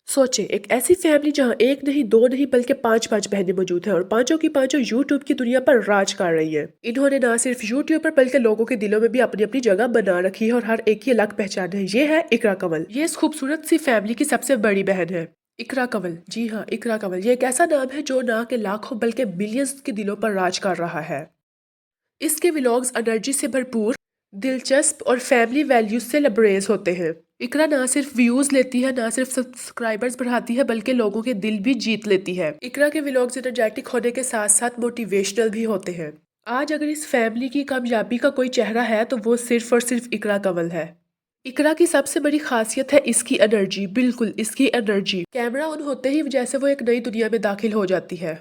सोचे एक ऐसी फैमिली जहां एक नहीं दो नहीं बल्कि पांच पांच बहनें मौजूद हैं और पांचों की पांचों यूट्यूब की दुनिया पर राज कर रही हैं। इन्होंने ना सिर्फ यूट्यूब पर बल्कि लोगों के दिलों में भी अपनी अपनी जगह बना रखी है और हर एक की अलग पहचान है। ये है इकरा कंवल। ये इस खूबसूरत सी फैमिली की सबसे बड़ी बहन है। इकरा कंवल, जी हाँ, इकरा कंवल। ये एक ऐसा नाम है जो ना के लाखों बल्कि बिलियंस के दिलों पर राज कर रहा है। इसके व्लॉग्स एनर्जी से भरपूर, दिलचस्प और फैमिली वैल्यूज से लबरेज होते हैं। इकरा ना सिर्फ व्यूज लेती है, ना सिर्फ सब्सक्राइबर्स बढ़ाती है, बल्कि लोगों के दिल भी जीत लेती है। इकरा के व्लॉग्स एनर्जेटिक होने के साथ साथ मोटिवेशनल भी होते हैं। आज अगर इस फैमिली की कामयाबी का कोई चेहरा है तो वो सिर्फ और सिर्फ इकरा कंवल है। इकरा की सबसे बड़ी खासियत है इसकी एनर्जी। बिल्कुल इसकी एनर्जी। कैमरा ऑन होते ही जैसे वो एक नई दुनिया में दाखिल हो जाती है।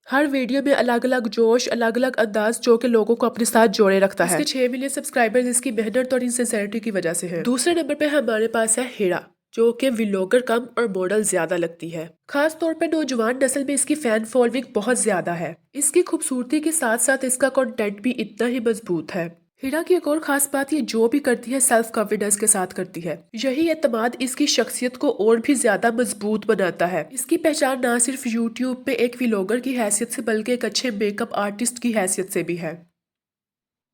हर वीडियो में अलग अलग जोश, अलग अलग अंदाज जो कि लोगों को अपने साथ जोड़े रखता है। इसके 6 मिलियन सब्सक्राइबर्स इसकी मेहनत और इंसिनिसिरिटी की वजह से हैं। दूसरे नंबर पे हमारे पास है हीरा, जो कि व्लॉगर कम और मॉडल ज्यादा लगती है। खास तौर पे नौजवान नस्ल में इसकी फैन फॉलोइंग बहुत ज्यादा है। इसकी खूबसूरती के साथ साथ इसका कंटेंट भी इतना ही मजबूत है। हीरा की एक और खास बात ये जो भी करती है सेल्फ कॉन्फिडेंस के साथ करती है। यही एतमाद इसकी शख्सियत को और भी ज्यादा मजबूत बनाता है। इसकी पहचान ना सिर्फ यूट्यूब पे एक व्लॉगर की हैसियत से बल्कि एक अच्छे मेकअप आर्टिस्ट की हैसियत से भी है।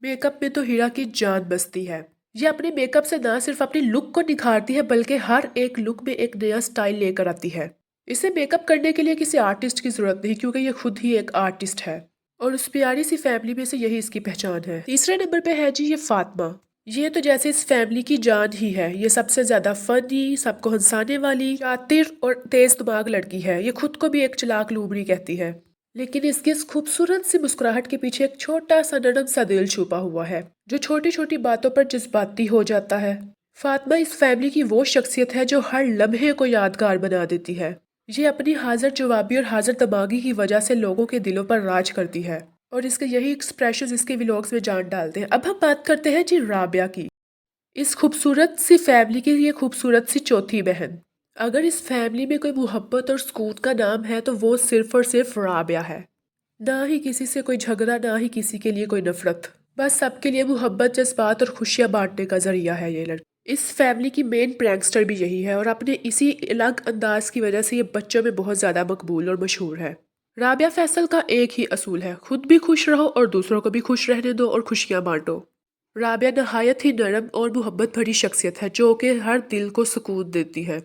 मेकअप में तो हीरा की जान बसती है। ये अपने मेकअप से ना सिर्फ अपनी लुक को निखारती है बल्कि हर एक लुक में एक नया स्टाइल लेकर आती है। इसे मेकअप करने के लिए किसी आर्टिस्ट की जरूरत नहीं, क्योंकि ये खुद ही एक आर्टिस्ट है और उस प्यारी सी फैमिली में से यही इसकी पहचान है। तीसरे नंबर पे है जी ये फातिमा। ये तो जैसे इस फैमिली की जान ही है। ये सबसे ज्यादा फनी, सबको हंसाने वाली, शातिर और तेज दिमाग लड़की है। ये खुद को भी एक चालाक लूमड़ी कहती है, लेकिन इसकी इस खूबसूरत सी मुस्कुराहट के पीछे एक छोटा सा नरम सा दिल छुपा हुआ है जो छोटी छोटी बातों पर जज्बाती हो जाता है। फातिमा इस फैमिली की वो शख्सियत है जो हर लम्हे को यादगार बना देती है। ये अपनी हाजिर जवाबी और हाजिर दिमागी की वजह से लोगों के दिलों पर राज करती है और इसके यही एक्सप्रेशंस इसके व्लॉग्स में जान डालते हैं। अब हम बात करते हैं जी राबिया की, इस खूबसूरत सी फैमिली की ये खूबसूरत सी चौथी बहन। अगर इस फैमिली में कोई मोहब्बत और सुकून का नाम है तो वो सिर्फ और सिर्फ राबिया है। ना ही किसी से कोई झगड़ा, ना ही किसी के लिए कोई नफरत, बस सबके लिए मोहब्बत, जज्बात और खुशियां बांटने का जरिया है ये लड़की। इस फैमिली की मेन प्रैंकस्टर भी यही है और अपने इसी अलग अंदाज की वजह से ये बच्चों में बहुत ज्यादा मकबूल और मशहूर है। राबिया फैसल का एक ही असूल है, खुद भी खुश रहो और दूसरों को भी खुश रहने दो और खुशियां बांटो। राबिया नहायत ही नरम और मोहब्बत भरी शख्सियत है जो कि हर दिल को सुकून देती है।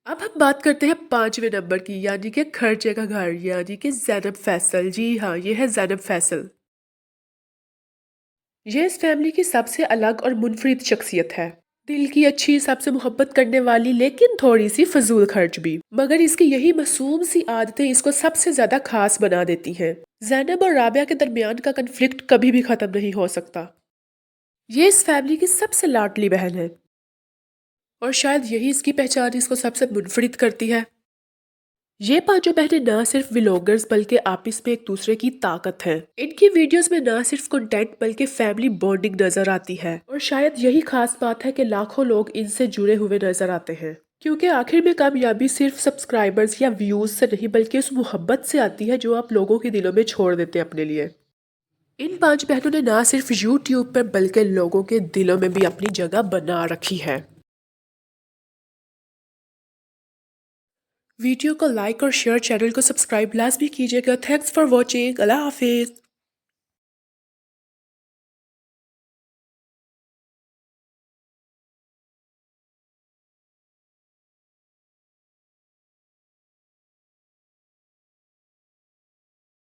अब हम बात करते हैं पांचवें नंबर की, यानी कि खर्चे का घर, यानी कि ज़ैनब फैसल। जी हाँ, ये है ज़ैनब फैसल। ये इस फैमिली की सबसे अलग और मुनफरिद शख्सियत है। दिल की अच्छी, सबसे मोहब्बत करने वाली, लेकिन थोड़ी सी फजूल खर्च भी। मगर इसकी यही मासूम सी आदतें इसको सबसे ज्यादा खास बना देती हैं। ज़ैनब और राबिया के दरमियान का कन्फ्लिक्ट कभी भी खत्म नहीं हो सकता। ये इस फैमिली की सबसे लाडली बहन है और शायद यही इसकी पहचान इसको सबसे मुनफरिद करती है। ये पांचों बहनें ना सिर्फ व्लॉगर्स बल्कि आपस में एक दूसरे की ताकत हैं। इनकी वीडियोस में ना सिर्फ कंटेंट बल्कि फैमिली बॉन्डिंग नजर आती है और शायद यही खास बात है कि लाखों लोग इनसे जुड़े हुए नजर आते हैं, क्योंकि आखिर में कामयाबी सिर्फ सब्सक्राइबर्स या व्यूज से नहीं बल्कि उस मोहब्बत से आती है जो आप लोगों के दिलों में छोड़ देते हैं अपने लिए। इन पांच बहनों ने ना सिर्फ यूट्यूब पर बल्कि लोगों के दिलों में भी अपनी जगह बना रखी है। वीडियो को लाइक और शेयर, चैनल को सब्सक्राइब लाजमी कीजिएगा। Thanks for watching. Allah Hafiz.